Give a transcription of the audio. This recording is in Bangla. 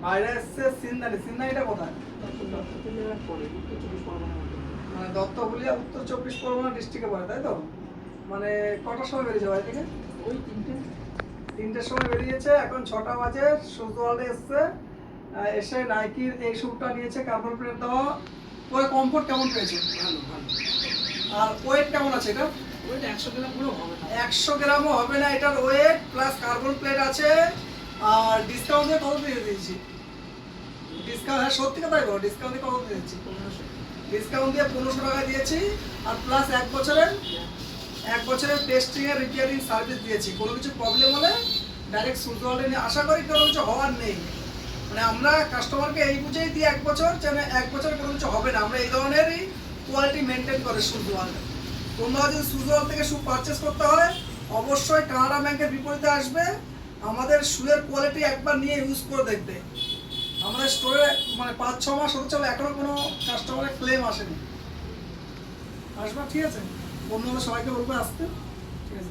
বাইরে এসছে সিন্দানি। সিন্দানিটা কোথায়? মানে দত্তপুলিয়া উত্তর 24 পরগনা ডিস্ট্রিক্টে পড়ে, তাই তো? মানে কটার সময় বেরিয়েছে বাড়ি থেকে? ওই 3টের সময় বেরিয়েছে, এখন 6টা বাজে। সুজ ওয়ার্ল্ডে এসছে, এসে নাইকির এই শ্যুটা নিয়েছে, কার্বন প্লেট দেওয়া। পরে কমফোর্ট কেমন পেয়েছে? ভালো ভালো। আর ওয়েট কেমন আছে এটা? ওইটা 100 গ্রাম পুরো হবে না। 100 গ্রামও হবে না এটার ওয়েট, প্লাস কার্বন প্লেট আছে। আর ডিসকাউন্ট দিয়ে কত দিয়ে দিয়েছি? ডিসকাউন্ট, হ্যাঁ সত্যি কথাই বলো, ডিসকাউন্ট দিয়ে কত দিয়েছি? 1500। ডিসকাউন্ট দিয়ে 1500 টাকা দিয়েছি। আর প্লাস 1 বছরের টেস্টিং এর রিপেয়ারিং সার্ভিস দিয়েছি। কোনো কিছু প্রবলেম হলে ডাইরেক্ট সুজ ওয়ার্ল্ডে নিয়ে, আশা করি কোনো কিছু হওয়ার নেই। মানে আমরা কাস্টমারকে এই বুঝেই দিই 1 বছর, যেন 1 বছরে কোনো কিছু হবে না। আমরা এই ধরনেরই কোয়ালিটি মেনটেন করে সুজ ওয়ার্ল্ডে। তোমরা যদি সুজ ওয়ার্ল্ড থেকে শু পারচেস করতে হয়, অবশ্যই কানাডা ব্যাংকের বিপরীতে আসবে। আমাদের শুয়ের কোয়ালিটি একবার নিয়ে ইউজ করে দেখবে। আমাদের স্টোরে মানে 5-6 মাস হতে চলে, এখনো কোনো কাস্টমারের ক্লেম আসেনি। আসবা, ঠিক আছে? বন্ধুরা সবাইকে বলবে আসতে।